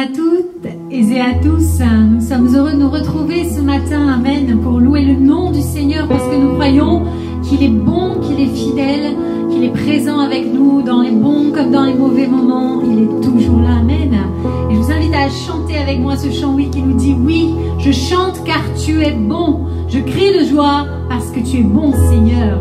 à toutes et à tous. Nous sommes heureux de nous retrouver ce matin, amen, pour louer le nom du Seigneur parce que nous croyons qu'il est bon, qu'il est fidèle, qu'il est présent avec nous dans les bons comme dans les mauvais moments. Il est toujours là, amen. Et je vous invite à chanter avec moi ce chant, oui, qui nous dit: oui, je chante car tu es bon. Je crie de joie parce que tu es bon, Seigneur.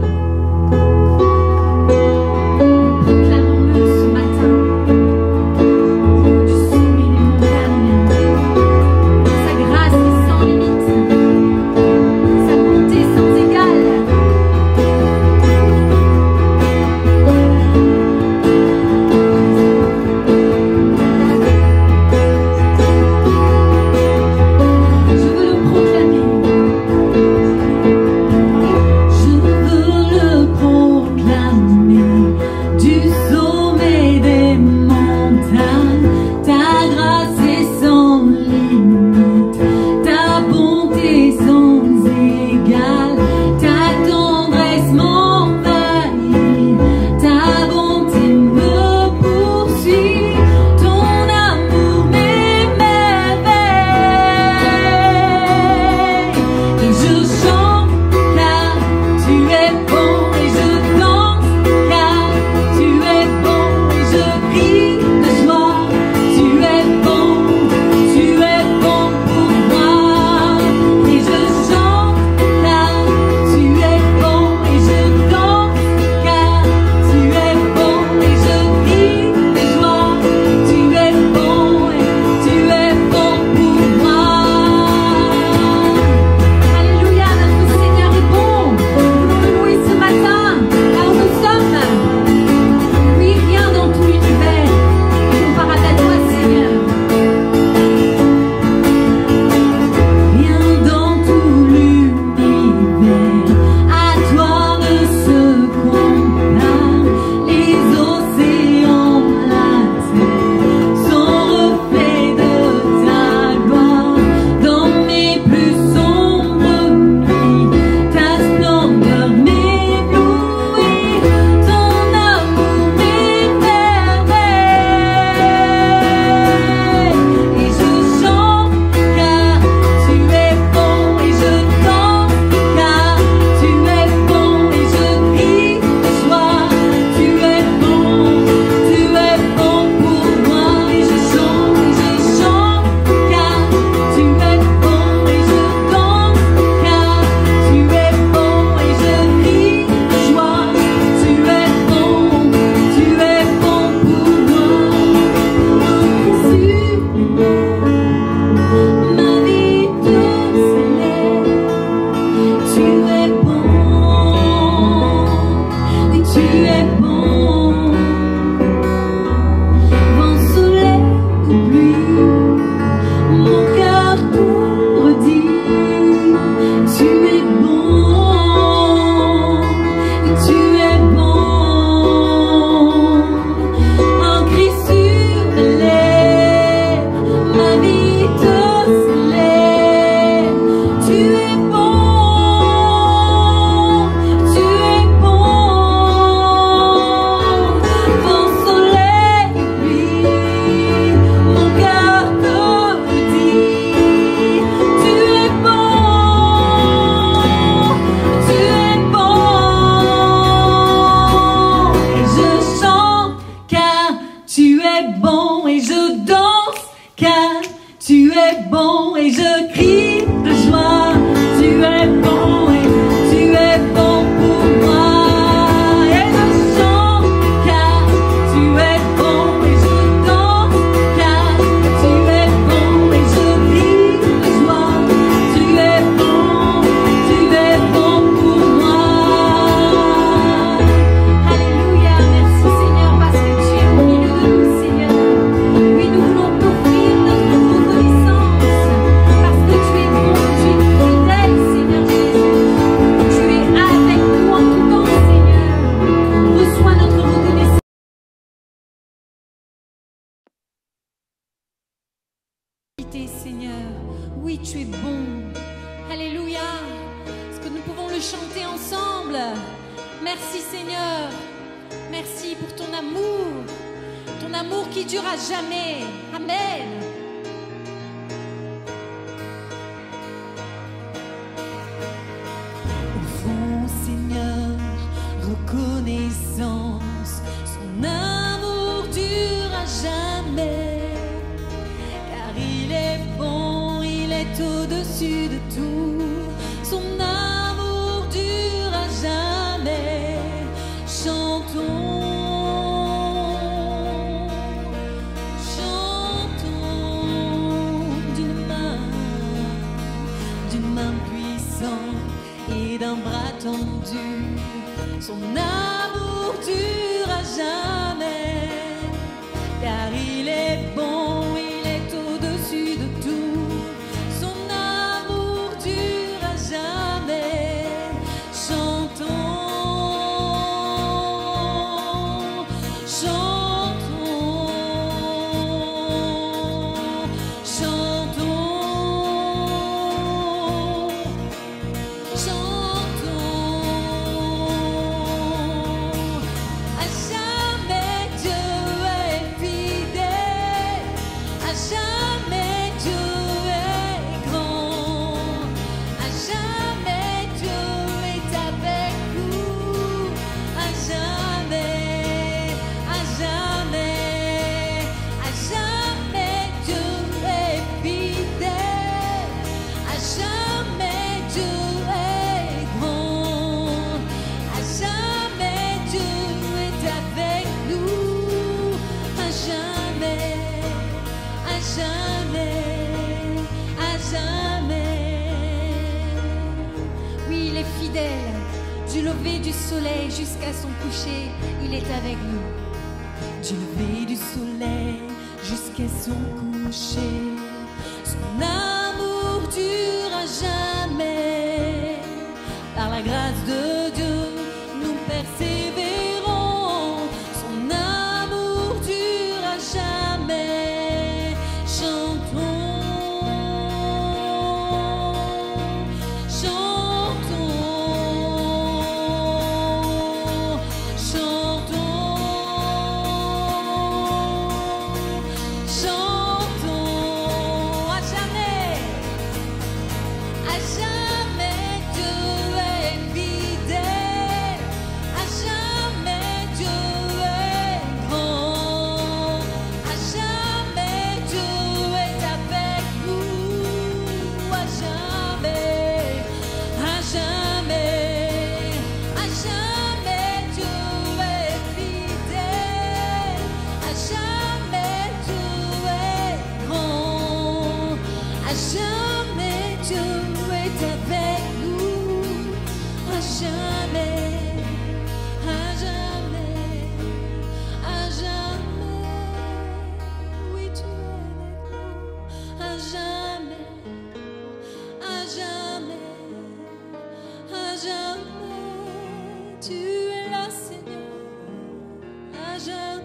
Seigneur, oui, tu es bon. Alléluia. Est-ce que nous pouvons le chanter ensemble? Merci Seigneur. Merci pour ton amour qui dure à jamais. Amen. d'une main puissante et d'un bras tendu. Son amour dure à jamais, car il est bon, il est au-dessus de tout. Son amour dure à jamais. Chantons, chantons, chantons, chantons. À jamais Dieu est fidèle, à jamais Dieu est grand, à jamais Dieu est avec nous, à jamais, à jamais, à jamais Dieu est fidèle, à jamais Dieu est grand, à jamais Dieu est avec nous, à jamais, à jamais, à jamais. Oui, il est fidèle, du lever du soleil jusqu'à son coucher, il est avec nous. Du lever du soleil jusqu'à son coucher, son amour dure à jamais. Par la grâce de Dieu, nous persévérons. Son amour dure à jamais. Chantons, chantons, chantons, chantons. À jamais, à jamais Dieu est fidèle, à jamais Dieu est grand, à jamais Dieu est avec nous, à jamais, à jamais, à jamais Dieu est fidèle, à jamais Dieu est grand, à jamais Dieu est avec nous, à jamais, à jamais, à jamais. Oui, tu es avec nous, à jamais, à jamais, à jamais. Tu es là, Seigneur, à jamais,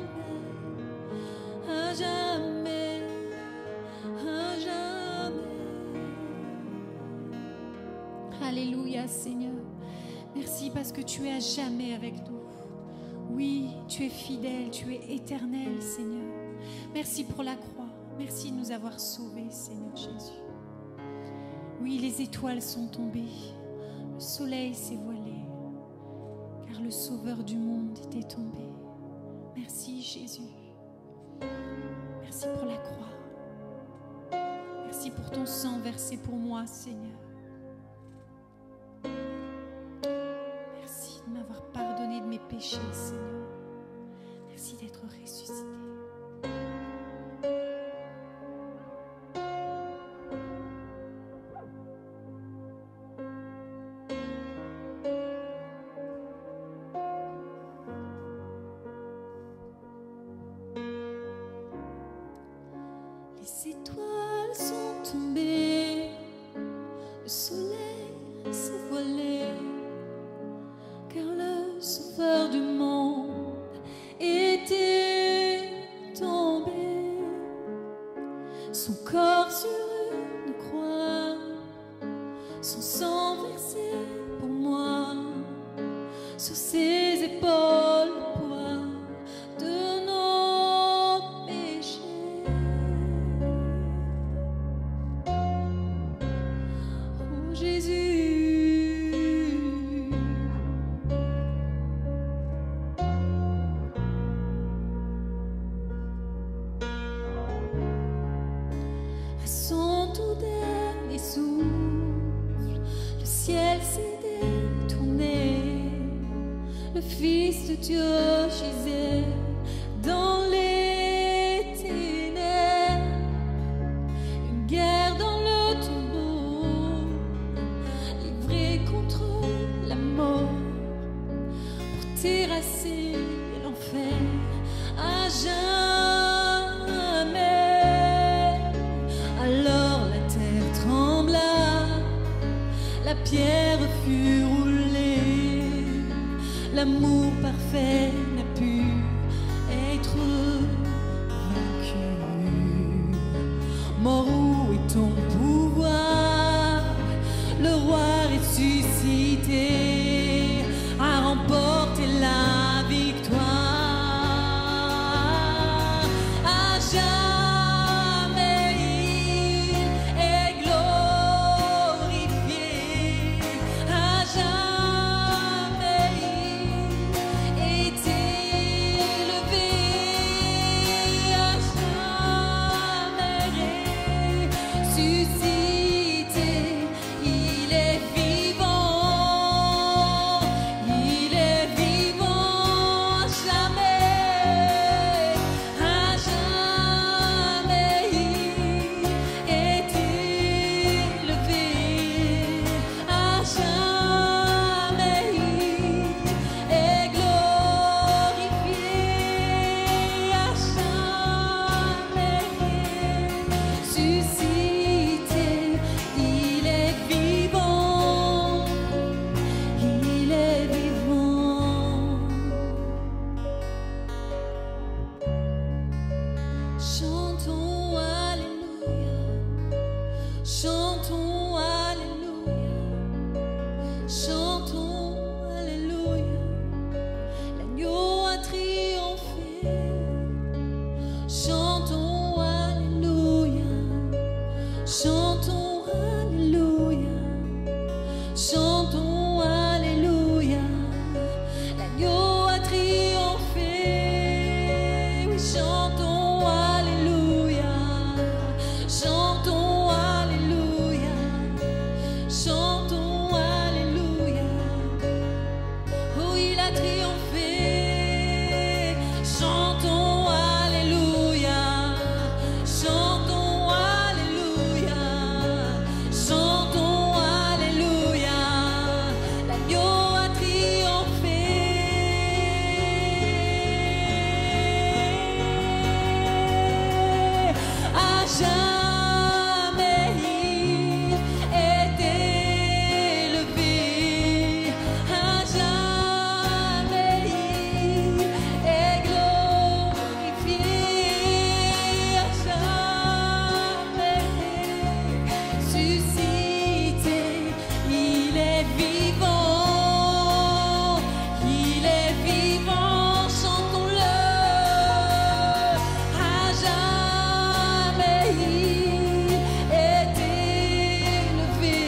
à jamais, à jamais. Alléluia, Seigneur. Merci parce que tu es à jamais avec nous. Oui, tu es fidèle, tu es éternel, Seigneur. Merci pour la croix. Merci de nous avoir sauvés, Seigneur Jésus. Oui, les étoiles sont tombées, le soleil s'est voilé, car le Sauveur du monde était tombé. Merci, Jésus. Merci pour la croix. Merci pour ton sang versé pour moi, Seigneur. Merci de m'avoir pardonné de mes péchés, Seigneur. Merci d'être ressuscité. Les étoiles sont tombées, le soleil s'est voilé, car le Sauveur du monde était tombé. Son corps sur une croix, son sang versé pour moi, sur ses épaules le poids de nos péchés. Oh Jésus, à son tout dernier souffle, le ciel s'est détourné, le Fils de Dieu gisait dans les ténèbres. Une guerre dans le tombeau terrasser l'enfer à jamais. Alors la terre trembla, la pierre fut roulée, l'amour parfait n'a pu être vaincu. Mort, où est ton pouvoir? Le roi ressuscité a remporté la victoire. À jamais il est glorifié, à jamais il est élevé, à jamais ressuscité. Il est vivant, il est vivant, à jamais il est élevé, à jamais il est glorifié, à jamais ressuscité. Il est vivant, il est vivant. Chantons Alléluia, chantons Alléluia, chantons Alléluia. L'agneau a triomphé. Chantons Alléluia, chantons Alléluia, chantons Alléluia. L'agneau a triomphé. Oui, chantons Alléluia, chantons Alléluia, chantons Alléluia. Oh, il a triomphé. Chantons Alléluia, chantons Alléluia, chantons Alléluia. L'agneau a triomphé. À jamais il est élevé, à jamais il est glorifié, à jamais ressuscité. Il est vivant, il est vivant, chantons-le. À jamais il est élevé,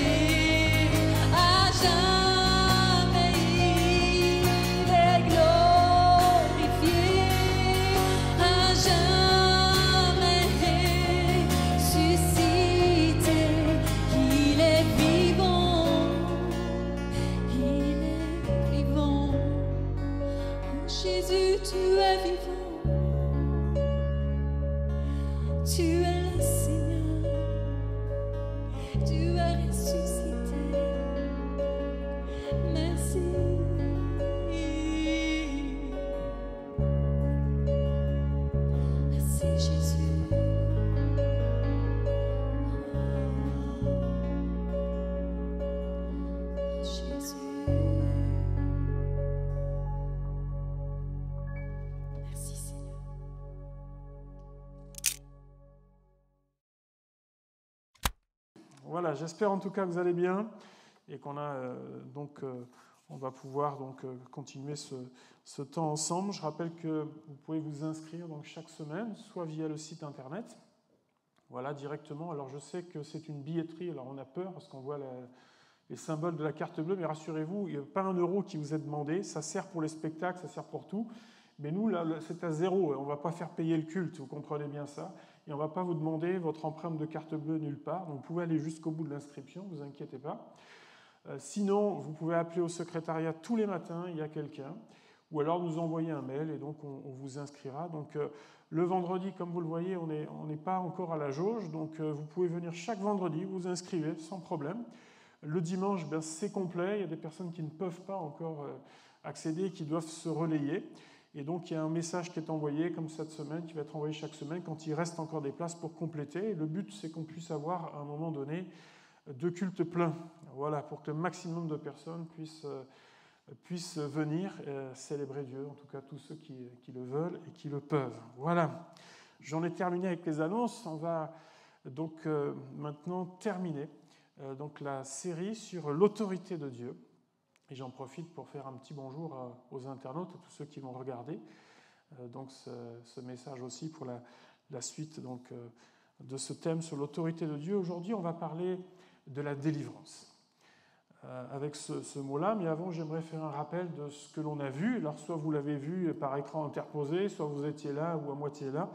à jamais il est glorifié, à jamais ressuscité. Il est vivant, il est vivant. Oh, Jésus, tu es vivant, tu es le Seigneur, tu es ressuscité. Merci. Merci Jésus. Oh, Jésus. Merci Seigneur. Voilà, j'espère en tout cas que vous allez bien et qu'on a on va pouvoir continuer ce temps ensemble. Je rappelle que vous pouvez vous inscrire donc chaque semaine, soit via le site internet, voilà directement. Alors je sais que c'est une billetterie, alors on a peur parce qu'on voit les symboles de la carte bleue, mais rassurez-vous, il n'y a pas €1 qui vous est demandé. Ça sert pour les spectacles, ça sert pour tout. Mais nous, là, c'est à 0. On ne va pas faire payer le culte, vous comprenez bien ça. Et on ne va pas vous demander votre empreinte de carte bleue nulle part. Donc, vous pouvez aller jusqu'au bout de l'inscription, ne vous inquiétez pas. Sinon, vous pouvez appeler au secrétariat tous les matins, il y a quelqu'un. Ou alors nous envoyer un mail et donc on vous inscrira. Donc, le vendredi, comme vous le voyez, on n'est pas encore à la jauge. Donc, vous pouvez venir chaque vendredi, vous inscrivez sans problème. Le dimanche, c'est complet. Il y a des personnes qui ne peuvent pas encore accéder, qui doivent se relayer. Et donc, il y a un message qui est envoyé, comme cette semaine, qui va être envoyé chaque semaine, quand il reste encore des places pour compléter. Et le but, c'est qu'on puisse avoir, à un moment donné, 2 cultes pleins. Voilà, pour que le maximum de personnes puissent venir célébrer Dieu, en tout cas tous ceux qui le veulent et qui le peuvent. Voilà, j'en ai terminé avec les annonces. On va donc maintenant terminer donc la série sur l'autorité de Dieu. Et j'en profite pour faire un petit bonjour aux internautes, à tous ceux qui vont regarder. Donc ce message aussi pour la suite donc, de ce thème sur l'autorité de Dieu. Aujourd'hui, on va parler de la délivrance. Avec ce mot-là, mais avant, j'aimerais faire un rappel de ce que l'on a vu. Alors, soit vous l'avez vu par écran interposé, soit vous étiez là ou à moitié là.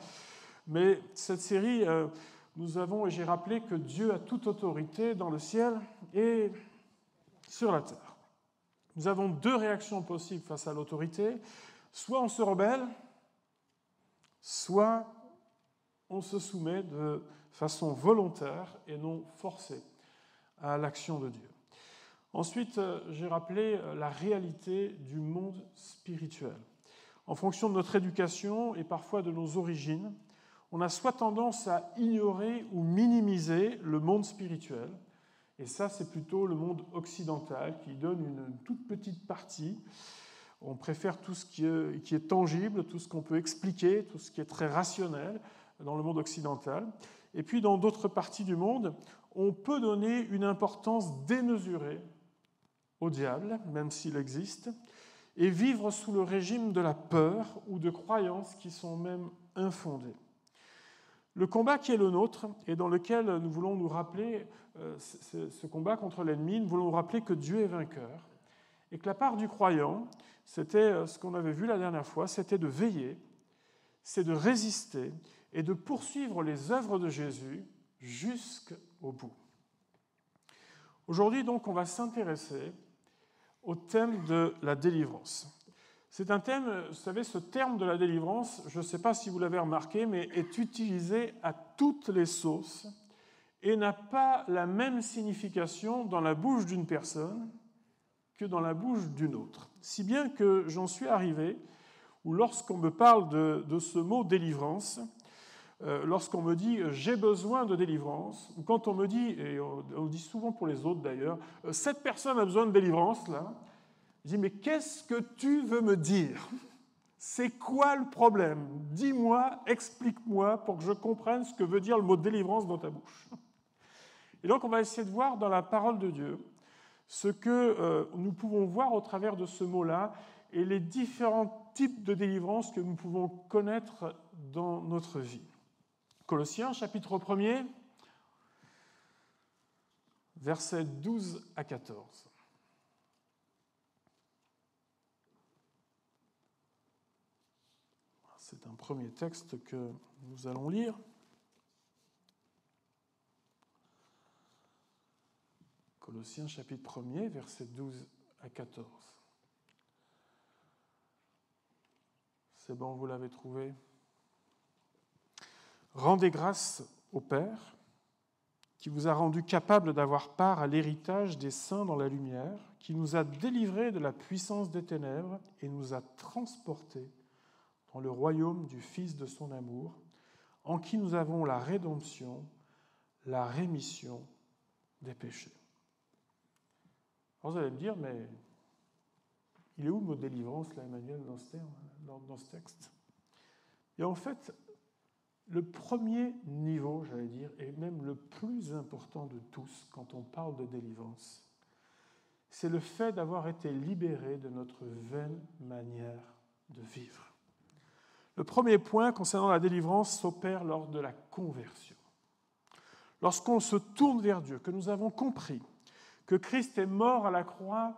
Mais cette série, j'ai rappelé que Dieu a toute autorité dans le ciel et sur la terre. Nous avons 2 réactions possibles face à l'autorité. Soit on se rebelle, soit on se soumet de façon volontaire et non forcée à l'action de Dieu. Ensuite, j'ai rappelé la réalité du monde spirituel. En fonction de notre éducation et parfois de nos origines, on a soit tendance à ignorer ou minimiser le monde spirituel, et ça, c'est plutôt le monde occidental qui donne une toute petite partie. On préfère tout ce qui est tangible, tout ce qu'on peut expliquer, tout ce qui est très rationnel dans le monde occidental. Et puis, dans d'autres parties du monde, on peut donner une importance démesurée au diable, même s'il existe, et vivre sous le régime de la peur ou de croyances qui sont même infondées. Le combat qui est le nôtre et dans lequel nous voulons nous rappeler, ce combat contre l'ennemi, nous voulons nous rappeler que Dieu est vainqueur et que la part du croyant, c'était ce qu'on avait vu la dernière fois, c'était de veiller, c'est de résister et de poursuivre les œuvres de Jésus jusqu'au bout. Aujourd'hui, donc, on va s'intéresser au thème de la délivrance. C'est un thème, vous savez, ce terme de la délivrance, je ne sais pas si vous l'avez remarqué, mais est utilisé à toutes les sauces et n'a pas la même signification dans la bouche d'une personne que dans la bouche d'une autre. Si bien que j'en suis arrivé, où lorsqu'on me parle de ce mot délivrance, lorsqu'on me dit « j'ai besoin de délivrance », ou quand on me dit, et on le dit souvent pour les autres d'ailleurs, « cette personne a besoin de délivrance », là, je dis « mais qu'est-ce que tu veux me dire ? C'est quoi le problème ? Dis-moi, explique-moi pour que je comprenne ce que veut dire le mot délivrance dans ta bouche. » Et donc on va essayer de voir dans la parole de Dieu ce que nous pouvons voir au travers de ce mot-là et les différents types de délivrance que nous pouvons connaître dans notre vie. Colossiens, chapitre 1er, versets 12 à 14. C'est un premier texte que nous allons lire. Colossiens, chapitre 1er, versets 12 à 14. C'est bon, vous l'avez trouvé ? Rendez grâce au Père, qui vous a rendu capable d'avoir part à l'héritage des saints dans la lumière, qui nous a délivrés de la puissance des ténèbres et nous a transportés dans le royaume du Fils de son amour, en qui nous avons la rédemption, la rémission des péchés. Alors vous allez me dire, mais il est où le mot délivrance, là, Emmanuel, dans ce texte ? Et en fait, le premier niveau, j'allais dire, et même le plus important de tous quand on parle de délivrance, c'est le fait d'avoir été libéré de notre vaine manière de vivre. Le premier point concernant la délivrance s'opère lors de la conversion. Lorsqu'on se tourne vers Dieu, que nous avons compris que Christ est mort à la croix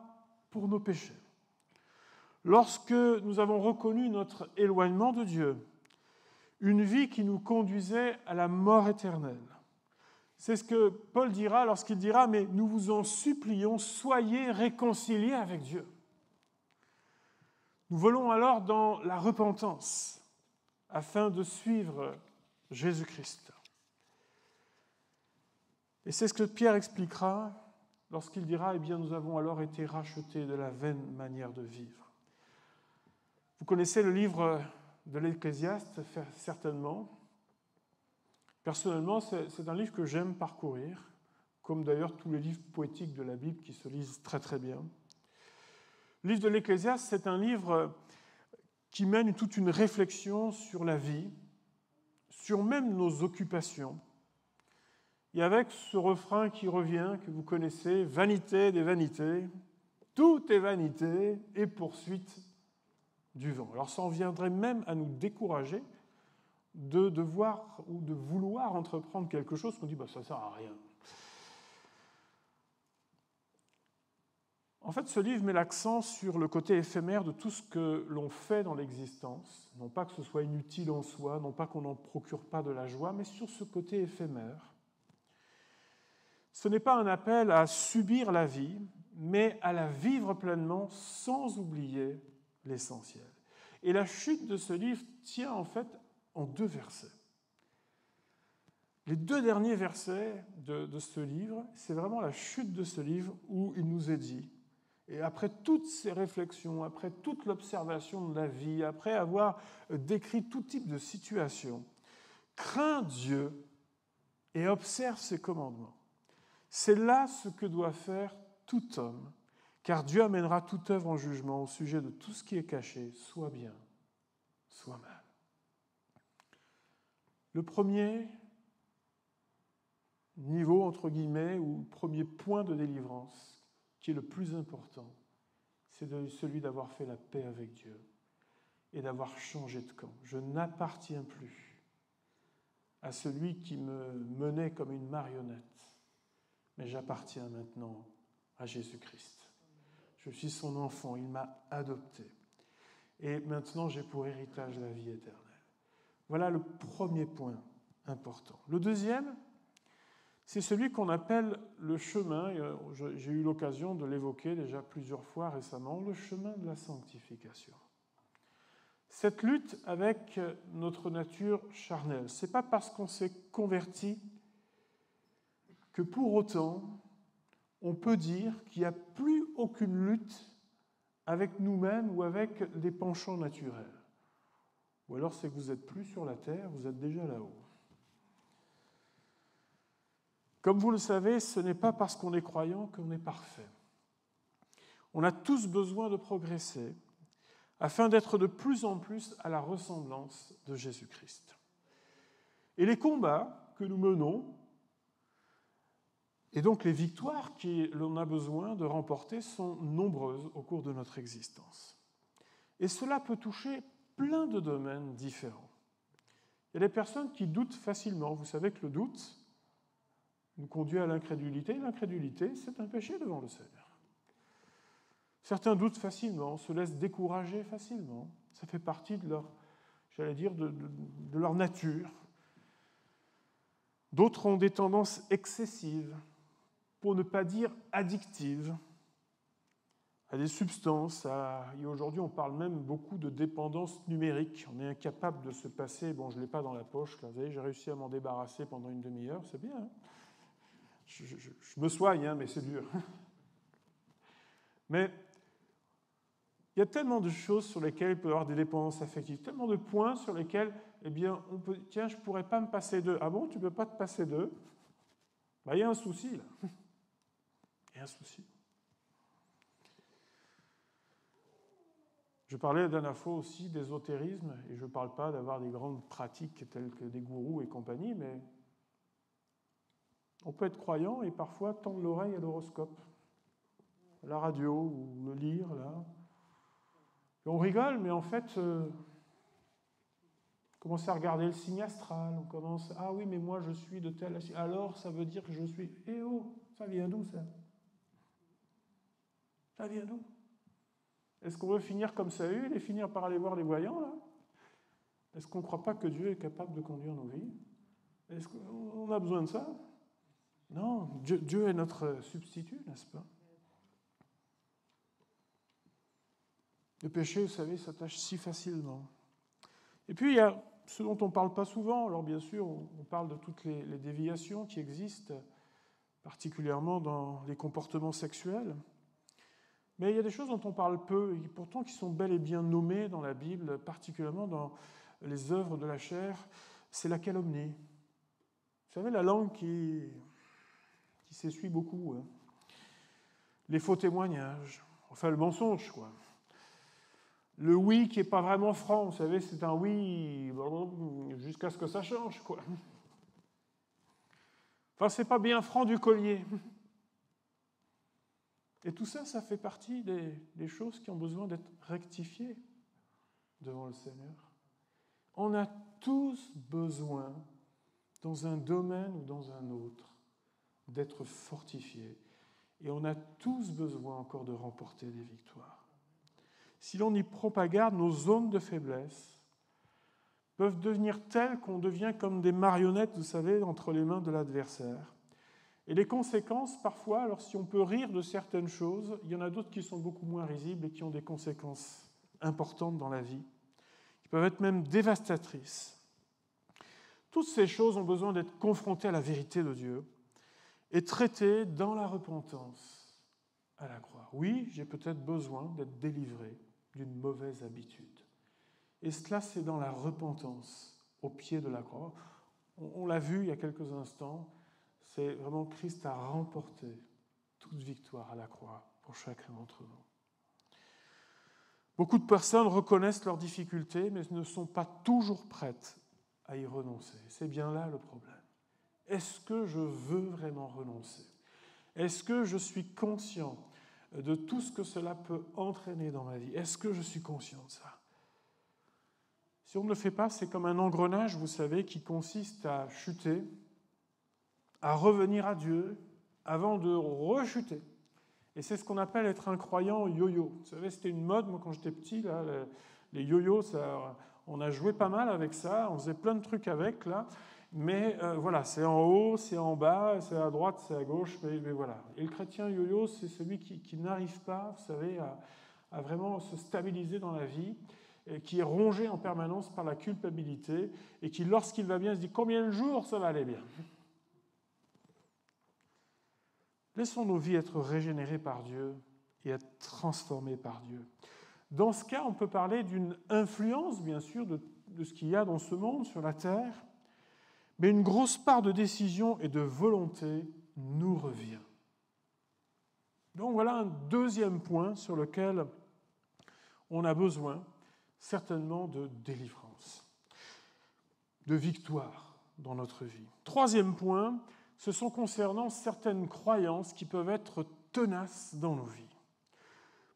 pour nos péchés, lorsque nous avons reconnu notre éloignement de Dieu, une vie qui nous conduisait à la mort éternelle. C'est ce que Paul dira lorsqu'il dira « Mais nous vous en supplions, soyez réconciliés avec Dieu ». Nous volons alors dans la repentance afin de suivre Jésus-Christ. Et c'est ce que Pierre expliquera lorsqu'il dira « Eh bien, nous avons alors été rachetés de la vaine manière de vivre ». Vous connaissez le livre de l'Ecclésiaste, certainement. Personnellement, c'est un livre que j'aime parcourir, comme d'ailleurs tous les livres poétiques de la Bible qui se lisent très très bien. Le livre de l'Ecclésiaste, c'est un livre qui mène toute une réflexion sur la vie, sur même nos occupations. Et avec ce refrain qui revient, que vous connaissez, « Vanité des vanités, tout est vanité et poursuite du vent ». Alors ça en viendrait même à nous décourager de devoir ou de vouloir entreprendre quelque chose qu'on dit ça ne sert à rien. En fait, ce livre met l'accent sur le côté éphémère de tout ce que l'on fait dans l'existence, non pas que ce soit inutile en soi, non pas qu'on n'en procure pas de la joie, mais sur ce côté éphémère. Ce n'est pas un appel à subir la vie, mais à la vivre pleinement sans oublier l'essentiel. Et la chute de ce livre tient en fait en 2 versets. Les 2 derniers versets de ce livre, c'est vraiment la chute de ce livre où il nous est dit, et après toutes ces réflexions, après toute l'observation de la vie, après avoir décrit tout type de situation, crains Dieu et observe ses commandements. C'est là ce que doit faire tout homme, car Dieu amènera toute œuvre en jugement au sujet de tout ce qui est caché, soit bien, soit mal. Le premier niveau, entre guillemets, ou le premier point de délivrance, qui est le plus important, c'est celui d'avoir fait la paix avec Dieu et d'avoir changé de camp. Je n'appartiens plus à celui qui me menait comme une marionnette, mais j'appartiens maintenant à Jésus-Christ. Je suis son enfant, il m'a adopté. Et maintenant, j'ai pour héritage la vie éternelle. Voilà le premier point important. Le deuxième, c'est celui qu'on appelle le chemin, j'ai eu l'occasion de l'évoquer déjà plusieurs fois récemment, le chemin de la sanctification. Cette lutte avec notre nature charnelle, ce n'est pas parce qu'on s'est converti que pour autant, on peut dire qu'il n'y a plus aucune lutte avec nous-mêmes ou avec des penchants naturels. Ou alors c'est que vous n'êtes plus sur la terre, vous êtes déjà là-haut. Comme vous le savez, ce n'est pas parce qu'on est croyant qu'on est parfait. On a tous besoin de progresser afin d'être de plus en plus à la ressemblance de Jésus-Christ. Et les combats que nous menons, et donc les victoires que l'on a besoin de remporter, sont nombreuses au cours de notre existence. Et cela peut toucher plein de domaines différents. Il y a des personnes qui doutent facilement. Vous savez que le doute nous conduit à l'incrédulité. L'incrédulité, c'est un péché devant le Seigneur. Certains doutent facilement, se laissent décourager facilement. Ça fait partie de leur, de leur nature. D'autres ont des tendances excessives, pour ne pas dire addictives, à des substances. Et aujourd'hui, on parle même beaucoup de dépendance numérique. On est incapable de se passer, je ne l'ai pas dans la poche, là, vous voyez, j'ai réussi à m'en débarrasser pendant une demi-heure, c'est bien. Hein, je me soigne, mais c'est dur. Mais il y a tellement de choses sur lesquelles il peut y avoir des dépendances affectives, tellement de points sur lesquels, on peut, tiens, je ne pourrais pas me passer d'eux. Ah bon, tu ne peux pas te passer d'eux? Il y a un souci, là. Il y a un souci. Je parlais la dernière fois aussi d'ésotérisme, et je ne parle pas d'avoir des grandes pratiques telles que des gourous et compagnie, mais on peut être croyant et parfois tendre l'oreille à l'horoscope, à la radio, ou le lire, là. Et on rigole, mais en fait, on commence à regarder le signe astral, on commence, ah oui, mais moi je suis de tel, alors ça veut dire que je suis, ça vient d'où ça? Ça vient d'où? Est-ce qu'on veut finir comme Saül et finir par aller voir les voyants, là? Est-ce qu'on ne croit pas que Dieu est capable de conduire nos vies? Est-ce qu'on a besoin de ça? Non, Dieu est notre substitut, n'est-ce pas? Le péché, vous savez, s'attache si facilement. Et puis, il y a ce dont on ne parle pas souvent. Alors, bien sûr, on parle de toutes les déviations qui existent, particulièrement dans les comportements sexuels. Mais il y a des choses dont on parle peu, et pourtant qui sont bel et bien nommées dans la Bible, particulièrement dans les œuvres de la chair, c'est la calomnie. Vous savez, la langue qui s'essuie beaucoup. Hein. Les faux témoignages, enfin le mensonge, quoi. Le oui qui n'est pas vraiment franc, vous savez, c'est un oui jusqu'à ce que ça change, quoi. Enfin, c'est pas bien franc du collier. Et tout ça, ça fait partie des choses qui ont besoin d'être rectifiées devant le Seigneur. On a tous besoin, dans un domaine ou dans un autre, d'être fortifiés. Et on a tous besoin encore de remporter des victoires. Si l'on y propagarde, nos zones de faiblesse peuvent devenir telles qu'on devient comme des marionnettes, vous savez, entre les mains de l'adversaire. Et les conséquences, parfois, alors si on peut rire de certaines choses, il y en a d'autres qui sont beaucoup moins risibles et qui ont des conséquences importantes dans la vie, qui peuvent être même dévastatrices. Toutes ces choses ont besoin d'être confrontées à la vérité de Dieu et traitées dans la repentance à la croix. Oui, j'ai peut-être besoin d'être délivré d'une mauvaise habitude. Et cela, c'est dans la repentance, au pied de la croix. On l'a vu il y a quelques instants, c'est vraiment Christ a remporté toute victoire à la croix pour chacun d'entre nous. Beaucoup de personnes reconnaissent leurs difficultés, mais ne sont pas toujours prêtes à y renoncer. C'est bien là le problème. Est-ce que je veux vraiment renoncer ? Est-ce que je suis conscient de tout ce que cela peut entraîner dans ma vie? Est-ce que je suis conscient de ça? Si on ne le fait pas, c'est comme un engrenage, vous savez, qui consiste à chuter, à revenir à Dieu avant de rechuter. Et c'est ce qu'on appelle être un croyant yo-yo. Vous savez, c'était une mode, moi, quand j'étais petit, là, les yo-yo, on a joué pas mal avec ça, on faisait plein de trucs avec, là. Mais voilà, c'est en haut, c'est en bas, c'est à droite, c'est à gauche, mais voilà. Et le chrétien yo-yo, c'est celui qui n'arrive pas, vous savez, à vraiment se stabiliser dans la vie, et qui est rongé en permanence par la culpabilité, et qui, lorsqu'il va bien, se dit « Combien de jours ça va aller bien ?» Laissons nos vies être régénérées par Dieu et être transformées par Dieu. Dans ce cas, on peut parler d'une influence, bien sûr, de ce qu'il y a dans ce monde, sur la terre, mais une grosse part de décision et de volonté nous revient. Donc voilà un deuxième point sur lequel on a besoin certainement de délivrance, de victoire dans notre vie. Troisième point, ce sont concernant certaines croyances qui peuvent être tenaces dans nos vies.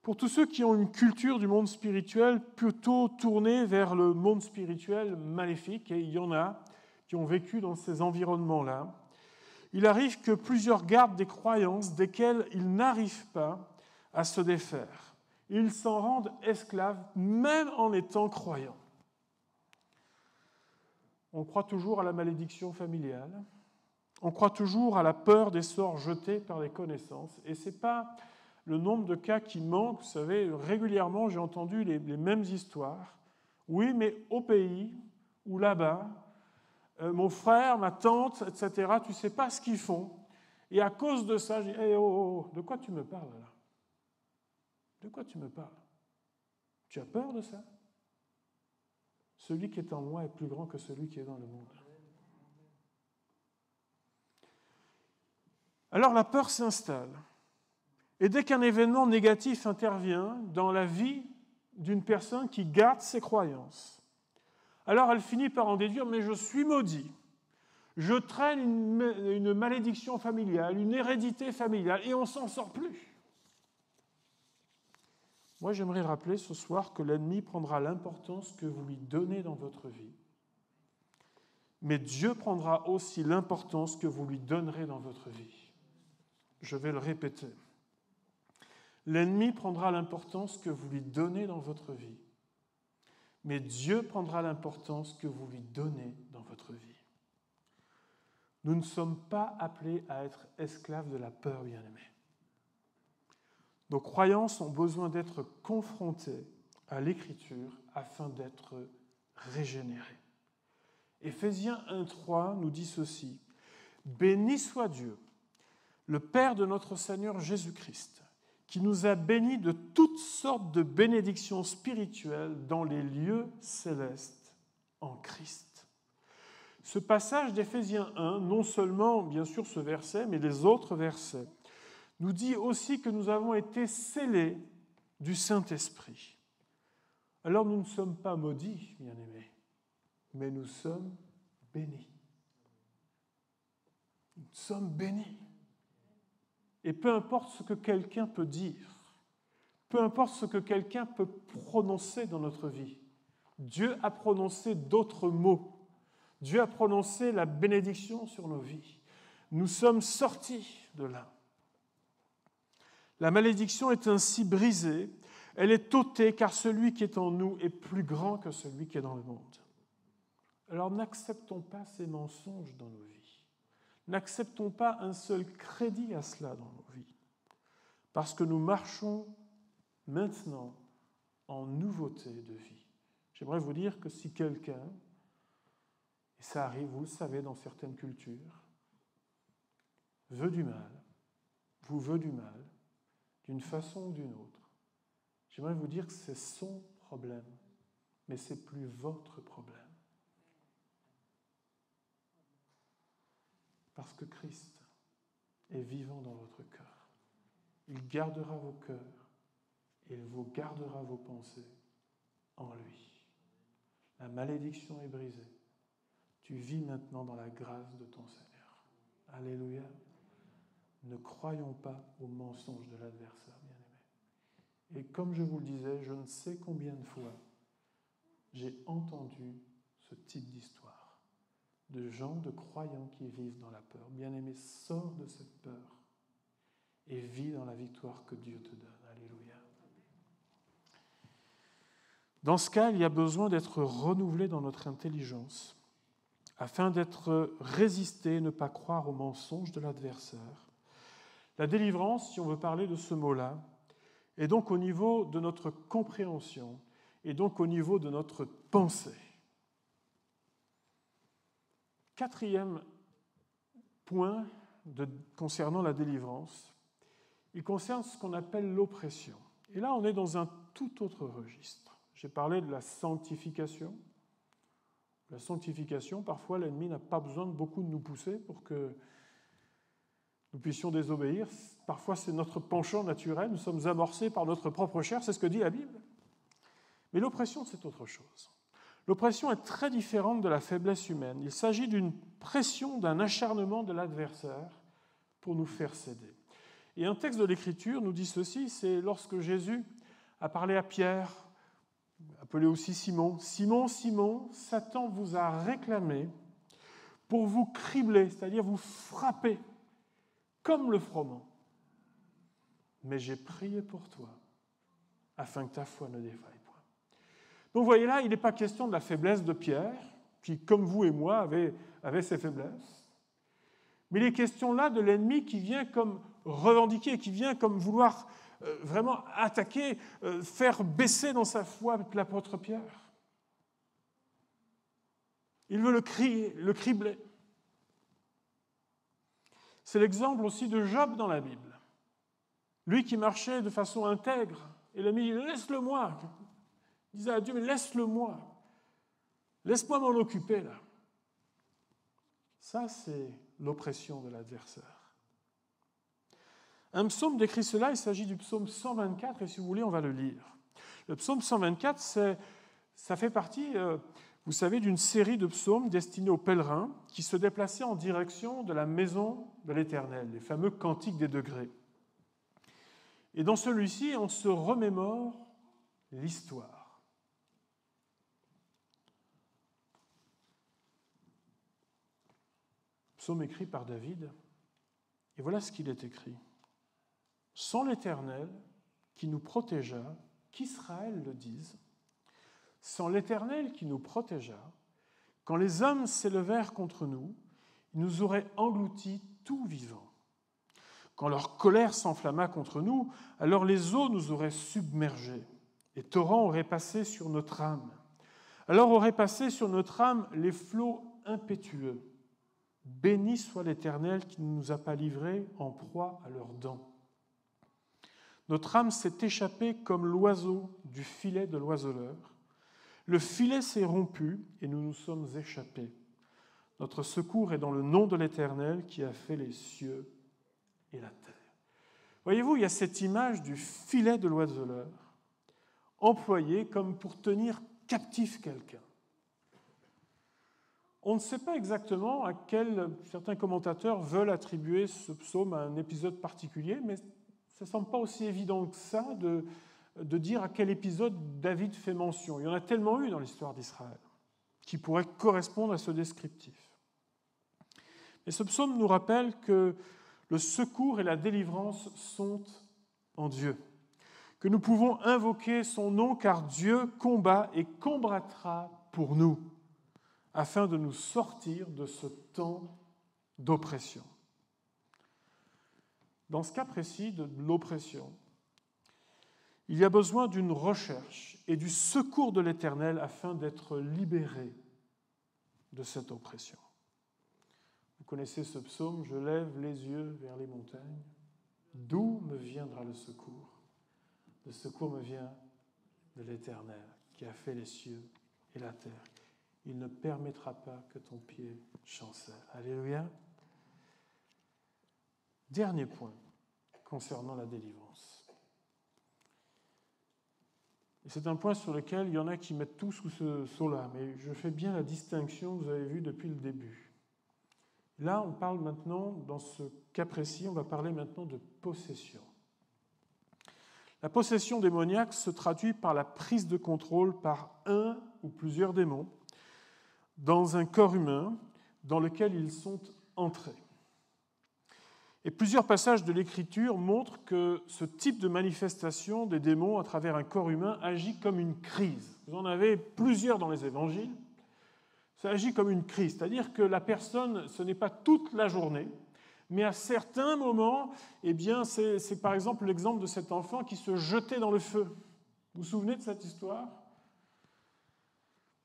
Pour tous ceux qui ont une culture du monde spirituel plutôt tournée vers le monde spirituel maléfique, et il y en a qui ont vécu dans ces environnements-là, il arrive que plusieurs gardent des croyances desquelles ils n'arrivent pas à se défaire. Ils s'en rendent esclaves, même en étant croyants. On croit toujours à la malédiction familiale, on croit toujours à la peur des sorts jetés par les connaissances, et ce n'est pas le nombre de cas qui manquent. Vous savez, régulièrement, j'ai entendu les mêmes histoires. Oui, mais au pays ou là-bas, mon frère, ma tante, etc., tu ne sais pas ce qu'ils font. Et à cause de ça, je dis hey, oh, de quoi tu me parles là? De quoi tu me parles? Tu as peur de ça? Celui qui est en moi est plus grand que celui qui est dans le monde. Alors la peur s'installe. Et dès qu'un événement négatif intervient dans la vie d'une personne qui garde ses croyances, alors elle finit par en déduire « mais je suis maudit, je traîne une malédiction familiale, une hérédité familiale, et on ne s'en sort plus ». Moi, j'aimerais rappeler ce soir que l'ennemi prendra l'importance que vous lui donnez dans votre vie, mais Dieu prendra aussi l'importance que vous lui donnerez dans votre vie. Je vais le répéter. L'ennemi prendra l'importance que vous lui donnez dans votre vie, mais Dieu prendra l'importance que vous lui donnez dans votre vie. Nous ne sommes pas appelés à être esclaves de la peur, bien-aimés. Nos croyances ont besoin d'être confrontées à l'Écriture afin d'être régénérées. Éphésiens 1,3 nous dit ceci. « Béni soit Dieu, le Père de notre Seigneur Jésus-Christ, qui nous a bénis de toutes sortes de bénédictions spirituelles dans les lieux célestes en Christ. Ce passage d'Éphésiens 1, non seulement bien sûr ce verset, mais les autres versets, nous dit aussi que nous avons été scellés du Saint-Esprit. Alors nous ne sommes pas maudits, bien-aimés, mais nous sommes bénis. Nous sommes bénis. Et peu importe ce que quelqu'un peut dire, peu importe ce que quelqu'un peut prononcer dans notre vie, Dieu a prononcé d'autres mots. Dieu a prononcé la bénédiction sur nos vies. Nous sommes sortis de là. La malédiction est ainsi brisée, elle est ôtée, car celui qui est en nous est plus grand que celui qui est dans le monde. Alors n'acceptons pas ces mensonges dans nos vies. N'acceptons pas un seul crédit à cela dans nos vies, parce que nous marchons maintenant en nouveauté de vie. J'aimerais vous dire que si quelqu'un, et ça arrive, vous le savez, dans certaines cultures, veut du mal, vous veut du mal, d'une façon ou d'une autre, j'aimerais vous dire que c'est son problème, mais ce n'est plus votre problème. Parce que Christ est vivant dans votre cœur. Il gardera vos cœurs et il vous gardera vos pensées en lui. La malédiction est brisée. Tu vis maintenant dans la grâce de ton Seigneur. Alléluia. Ne croyons pas aux mensonges de l'adversaire, bien-aimés. Et comme je vous le disais, je ne sais combien de fois j'ai entendu ce type d'histoire, de gens, de croyants qui vivent dans la peur. Bien-aimé, sors de cette peur et vis dans la victoire que Dieu te donne. Alléluia. Dans ce cas, il y a besoin d'être renouvelé dans notre intelligence afin d'être résisté et ne pas croire aux mensonges de l'adversaire. La délivrance, si on veut parler de ce mot-là, est donc au niveau de notre compréhension et donc au niveau de notre pensée. Quatrième point concernant la délivrance, il concerne ce qu'on appelle l'oppression. Et là, on est dans un tout autre registre. J'ai parlé de la sanctification. La sanctification, parfois, l'ennemi n'a pas besoin de beaucoup de nous pousser pour que nous puissions désobéir. Parfois, c'est notre penchant naturel. Nous sommes amorcés par notre propre chair. C'est ce que dit la Bible. Mais l'oppression, c'est autre chose. L'oppression est très différente de la faiblesse humaine. Il s'agit d'une pression, d'un acharnement de l'adversaire pour nous faire céder. Et un texte de l'Écriture nous dit ceci, c'est lorsque Jésus a parlé à Pierre, appelé aussi Simon. « Simon, Simon, Satan vous a réclamé pour vous cribler, c'est-à-dire vous frapper, comme le froment. Mais j'ai prié pour toi, afin que ta foi ne défaille point. » Donc vous voyez là, il n'est pas question de la faiblesse de Pierre, qui, comme vous et moi, avait ses faiblesses. Mais il est question là de l'ennemi qui vient comme revendiquer, qui vient comme vouloir vraiment attaquer, faire baisser dans sa foi l'apôtre Pierre. Il veut le cribler. C'est l'exemple aussi de Job dans la Bible. Lui qui marchait de façon intègre, et l'ennemi dit « laisse-le-moi ». Il disait à Dieu « mais laisse-le-moi, laisse-moi m'en occuper là ». Ça, c'est l'oppression de l'adversaire. Un psaume décrit cela, il s'agit du psaume 124, et si vous voulez, on va le lire. Le psaume 124, ça fait partie, vous savez, d'une série de psaumes destinés aux pèlerins qui se déplaçaient en direction de la maison de l'Éternel, les fameux cantiques des degrés. Et dans celui-ci, on se remémore l'histoire. Psaume écrit par David, et voilà ce qu'il est écrit. « Sans l'Éternel qui nous protégea, qu'Israël le dise, sans l'Éternel qui nous protégea, quand les hommes s'élevèrent contre nous, ils nous auraient engloutis tout vivants. Quand leur colère s'enflamma contre nous, alors les eaux nous auraient submergés, les torrents auraient passé sur notre âme. Alors auraient passé sur notre âme les flots impétueux. Béni soit l'Éternel qui ne nous a pas livrés en proie à leurs dents. » Notre âme s'est échappée comme l'oiseau du filet de l'oiseleur. Le filet s'est rompu et nous nous sommes échappés. Notre secours est dans le nom de l'Éternel qui a fait les cieux et la terre. Voyez-vous, il y a cette image du filet de l'oiseleur employé comme pour tenir captif quelqu'un. On ne sait pas exactement à quel certains commentateurs veulent attribuer ce psaume à un épisode particulier, mais ça ne semble pas aussi évident que ça de dire à quel épisode David fait mention. Il y en a tellement eu dans l'histoire d'Israël qui pourraient correspondre à ce descriptif. Mais ce psaume nous rappelle que le secours et la délivrance sont en Dieu, que nous pouvons invoquer son nom car Dieu combat et combattra pour nous, afin de nous sortir de ce temps d'oppression. Dans ce cas précis de l'oppression, il y a besoin d'une recherche et du secours de l'Éternel afin d'être libéré de cette oppression. Vous connaissez ce psaume, « Je lève les yeux vers les montagnes. D'où me viendra le secours ? Le secours me vient de l'Éternel qui a fait les cieux et la terre. Il ne permettra pas que ton pied chancelle. » Alléluia. Dernier point concernant la délivrance. Et c'est un point sur lequel il y en a qui mettent tout sous ce sceau-là, mais je fais bien la distinction que vous avez vue depuis le début. Là, on parle maintenant, dans ce cas précis, on va parler maintenant de possession. La possession démoniaque se traduit par la prise de contrôle par un ou plusieurs démons dans un corps humain dans lequel ils sont entrés. Et plusieurs passages de l'Écriture montrent que ce type de manifestation des démons à travers un corps humain agit comme une crise. Vous en avez plusieurs dans les évangiles. Ça agit comme une crise, c'est-à-dire que la personne, ce n'est pas toute la journée, mais à certains moments, eh bien, c'est par exemple l'exemple de cet enfant qui se jetait dans le feu. Vous vous souvenez de cette histoire ?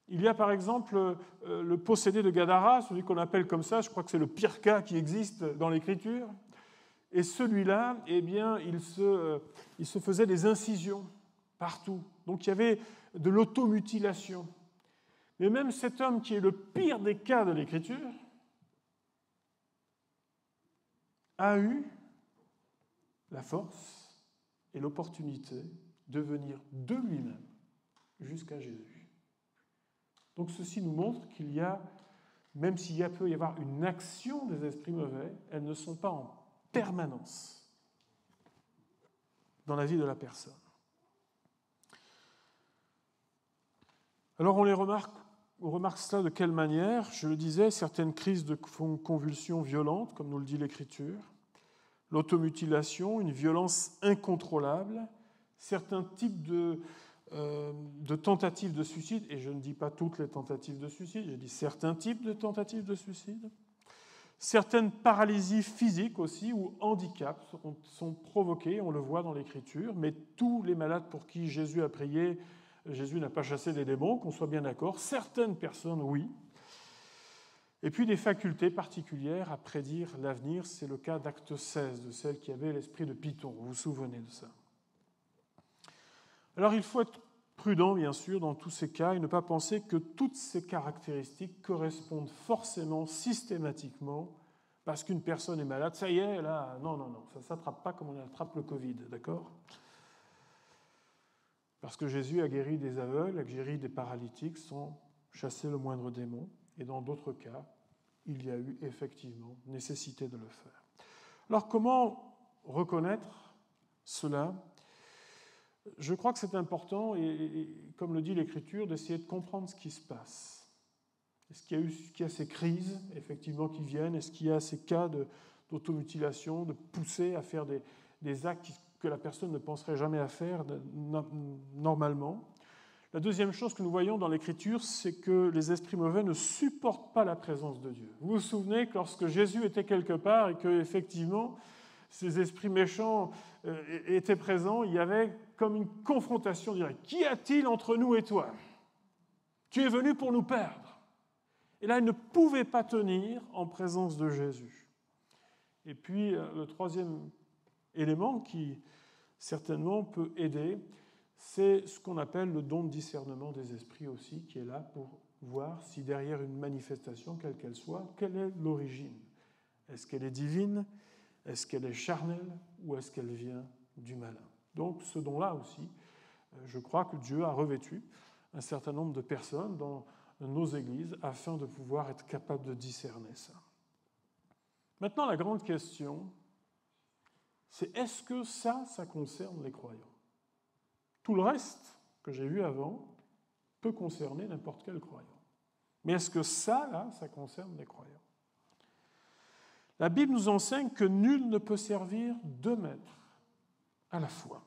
Il y a par exemple le possédé de Gadara, celui qu'on appelle comme ça, je crois que c'est le pire cas qui existe dans l'Écriture. Et celui-là, eh bien, il se faisait des incisions partout. Donc il y avait de l'automutilation. Mais même cet homme qui est le pire des cas de l'Écriture a eu la force et l'opportunité de venir de lui-même jusqu'à Jésus. Donc ceci nous montre qu'il y a, même s'il peut y avoir une action des esprits mauvais, elles ne sont pas en permanence dans la vie de la personne. Alors on remarque cela de quelle manière ? Je le disais, certaines crises de convulsions violentes, comme nous le dit l'Écriture, l'automutilation, une violence incontrôlable, certains types de tentatives de suicide, et je ne dis pas toutes les tentatives de suicide, je dis certains types de tentatives de suicide, certaines paralysies physiques aussi, ou handicaps sont provoqués, on le voit dans l'Écriture, mais tous les malades pour qui Jésus a prié, Jésus n'a pas chassé les démons, qu'on soit bien d'accord, certaines personnes, oui. Et puis des facultés particulières à prédire l'avenir, c'est le cas d'Acte 16, de celle qui avait l'esprit de Python, vous vous souvenez de ça. Alors il faut être prudent, bien sûr, dans tous ces cas et ne pas penser que toutes ces caractéristiques correspondent forcément, systématiquement, parce qu'une personne est malade, ça y est, là, non, ça ne s'attrape pas comme on attrape le Covid, d'accord ? Parce que Jésus a guéri des aveugles, a guéri des paralytiques sans chasser le moindre démon, et dans d'autres cas, il y a eu effectivement nécessité de le faire. Alors comment reconnaître cela ? Je crois que c'est important, et comme le dit l'Écriture, d'essayer de comprendre ce qui se passe. Est-ce qu'il y a ces crises, effectivement, qui viennent ? Est-ce qu'il y a ces cas d'automutilation, de pousser à faire des actes que la personne ne penserait jamais à faire normalement ? La deuxième chose que nous voyons dans l'Écriture, c'est que les esprits mauvais ne supportent pas la présence de Dieu. Vous vous souvenez que lorsque Jésus était quelque part et que, effectivement, ces esprits méchants étaient présents, il y avait comme une confrontation directe. Qu'y a-t-il entre nous et toi ? Tu es venu pour nous perdre. Et là, ils ne pouvaient pas tenir en présence de Jésus. Et puis, le troisième élément qui certainement peut aider. C'est ce qu'on appelle le don de discernement des esprits aussi, qui est là pour voir si derrière une manifestation, quelle qu'elle soit, quelle est l'origine. Est-ce qu'elle est divine? Est-ce qu'elle est charnelle? Ou est-ce qu'elle vient du malin? Donc ce don-là aussi, je crois que Dieu a revêtu un certain nombre de personnes dans nos églises afin de pouvoir être capable de discerner ça. Maintenant, la grande question, c'est est-ce que ça concerne les croyants? Tout le reste que j'ai vu avant peut concerner n'importe quel croyant. Mais est-ce que ça concerne les croyants? La Bible nous enseigne que nul ne peut servir deux maîtres à la fois.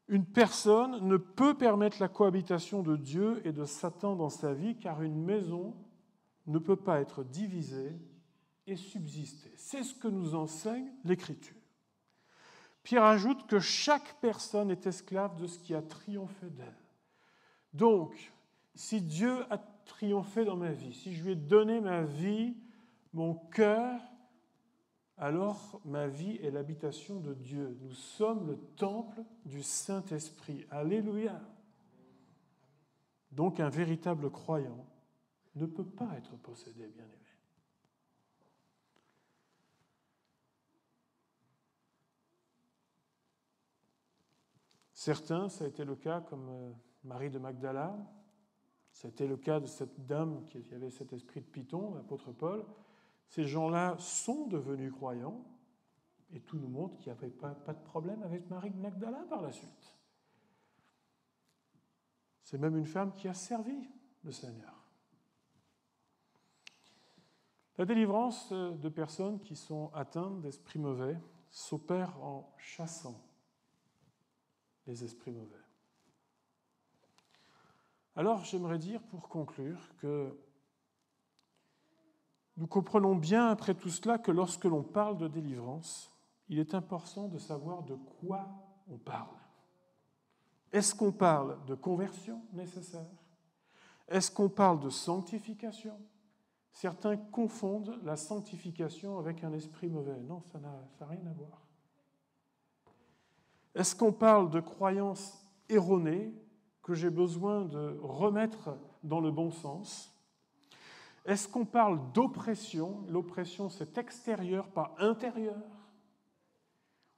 Une personne ne peut permettre la cohabitation de Dieu et de Satan dans sa vie, car une maison ne peut pas être divisée et subsister. C'est ce que nous enseigne l'Écriture. Pierre ajoute que chaque personne est esclave de ce qui a triomphé d'elle. Donc, si Dieu a triomphé dans ma vie, si je lui ai donné ma vie, mon cœur, alors ma vie est l'habitation de Dieu. Nous sommes le temple du Saint-Esprit. Alléluia. Donc un véritable croyant ne peut pas être possédé, bien-aimé. Certains, ça a été le cas comme Marie de Magdala, ça a été le cas de cette dame qui avait cet esprit de Python, l'apôtre Paul. Ces gens-là sont devenus croyants, et tout nous montre qu'il n'y avait pas de problème avec Marie de Magdala par la suite. C'est même une femme qui a servi le Seigneur. La délivrance de personnes qui sont atteintes d'esprits mauvais s'opère en chassant les esprits mauvais. Alors, j'aimerais dire, pour conclure, que nous comprenons bien, après tout cela, que lorsque l'on parle de délivrance, il est important de savoir de quoi on parle. Est-ce qu'on parle de conversion nécessaire? Est-ce qu'on parle de sanctification? Certains confondent la sanctification avec un esprit mauvais. Non, ça n'a rien à voir. Est-ce qu'on parle de croyances erronées que j'ai besoin de remettre dans le bon sens? Est-ce qu'on parle d'oppression? L'oppression, c'est extérieur, pas intérieur.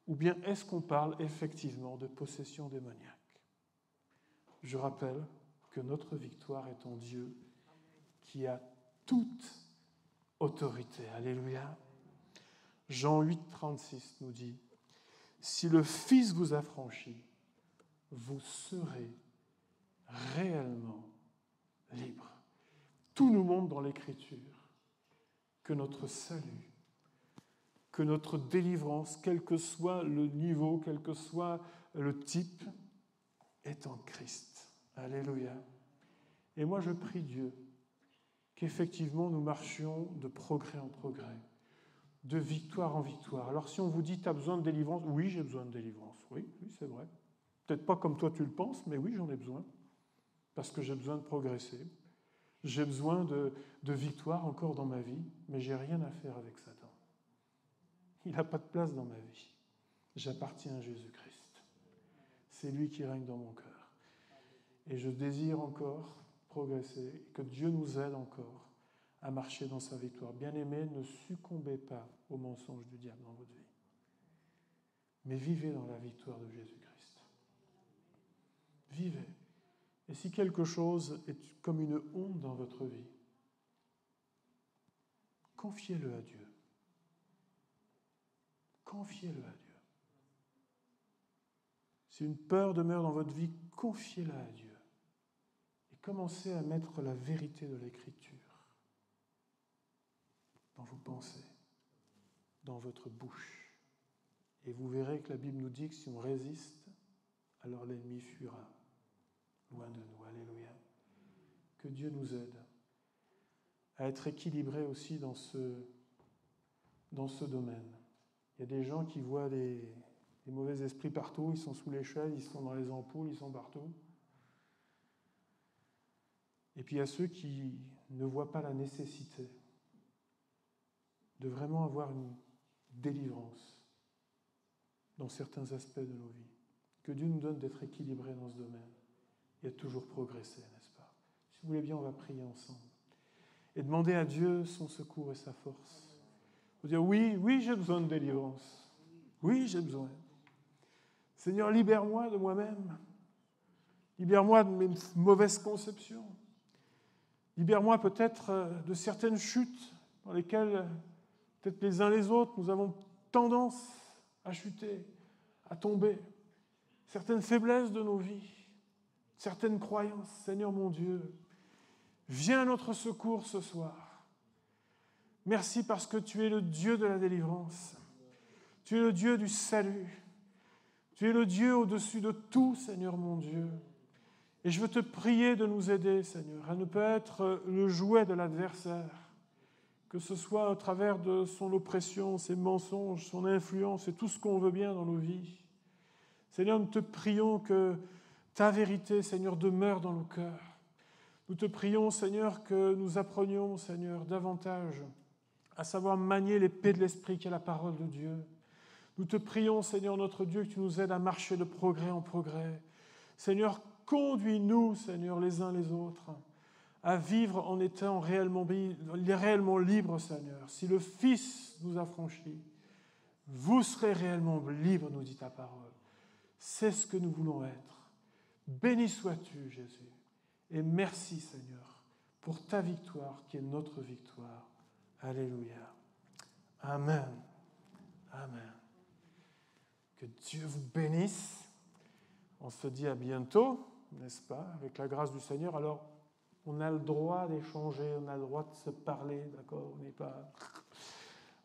Ou bien est-ce qu'on parle effectivement de possession démoniaque? Je rappelle que notre victoire est en Dieu qui a toute autorité. Alléluia. Jean 8, 36 nous dit « Si le Fils vous affranchit, vous serez réellement libre. » Tout nous montre dans l'Écriture que notre salut, que notre délivrance, quel que soit le niveau, quel que soit le type, est en Christ. Alléluia. Et moi, je prie Dieu qu'effectivement nous marchions de progrès en progrès, de victoire en victoire. Alors si on vous dit « tu as besoin de délivrance », oui, j'ai besoin de délivrance. Oui, c'est vrai. Peut-être pas comme toi tu le penses, mais oui, j'en ai besoin. Parce que j'ai besoin de progresser. J'ai besoin de victoire encore dans ma vie, mais j'ai rien à faire avec Satan. Il n'a pas de place dans ma vie. J'appartiens à Jésus-Christ. C'est lui qui règne dans mon cœur. Et je désire encore progresser, et que Dieu nous aide encore à marcher dans sa victoire. Bien-aimés, ne succombez pas aux mensonges du diable dans votre vie, mais vivez dans la victoire de Jésus-Christ. Vivez. Et si quelque chose est comme une honte dans votre vie, confiez-le à Dieu. Confiez-le à Dieu. Si une peur demeure dans votre vie, confiez-la à Dieu. Et commencez à mettre la vérité de l'Écriture dans vos pensées, dans votre bouche. Et vous verrez que la Bible nous dit que si on résiste, alors l'ennemi fuira loin de nous. Alléluia. Que Dieu nous aide à être équilibrés aussi dans ce domaine. Il y a des gens qui voient des mauvais esprits partout, ils sont sous l'échelle, ils sont dans les ampoules, ils sont partout. Et puis il y a ceux qui ne voient pas la nécessité de vraiment avoir une délivrance dans certains aspects de nos vies. Que Dieu nous donne d'être équilibrés dans ce domaine et de toujours progresser, n'est-ce pas? Si vous voulez bien, on va prier ensemble et demander à Dieu son secours et sa force. Vous dire, oui, j'ai besoin de délivrance. Oui, j'ai besoin. Seigneur, libère-moi de moi-même. Libère-moi de mes mauvaises conceptions. Libère-moi peut-être de certaines chutes dans lesquelles, peut-être les uns les autres, nous avons tendance à chuter, à tomber. Certaines faiblesses de nos vies, certaines croyances. Seigneur mon Dieu, viens à notre secours ce soir. Merci parce que tu es le Dieu de la délivrance. Tu es le Dieu du salut. Tu es le Dieu au-dessus de tout, Seigneur mon Dieu. Et je veux te prier de nous aider, Seigneur, à ne pas être le jouet de l'adversaire, que ce soit au travers de son oppression, ses mensonges, son influence et tout ce qu'on veut bien dans nos vies. Seigneur, nous te prions que ta vérité, Seigneur, demeure dans nos cœurs. Nous te prions, Seigneur, que nous apprenions, Seigneur, davantage à savoir manier l'épée de l'Esprit qui est la parole de Dieu. Nous te prions, Seigneur, notre Dieu, que tu nous aides à marcher de progrès en progrès. Seigneur, conduis-nous, Seigneur, les uns les autres, à vivre en étant réellement libres, Seigneur. Si le Fils nous a franchis, vous serez réellement libres, nous dit ta parole. C'est ce que nous voulons être. Béni sois-tu, Jésus. Et merci, Seigneur, pour ta victoire qui est notre victoire. Alléluia. Amen. Amen. Que Dieu vous bénisse. On se dit à bientôt, n'est-ce pas, avec la grâce du Seigneur. Alors, on a le droit d'échanger, on a le droit de se parler, d'accord? On n'est pas...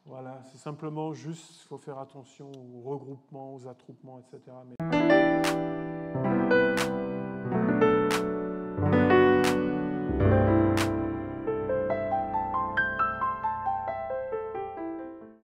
Voilà, c'est simplement juste, il faut faire attention aux regroupements, aux attroupements, etc. Mais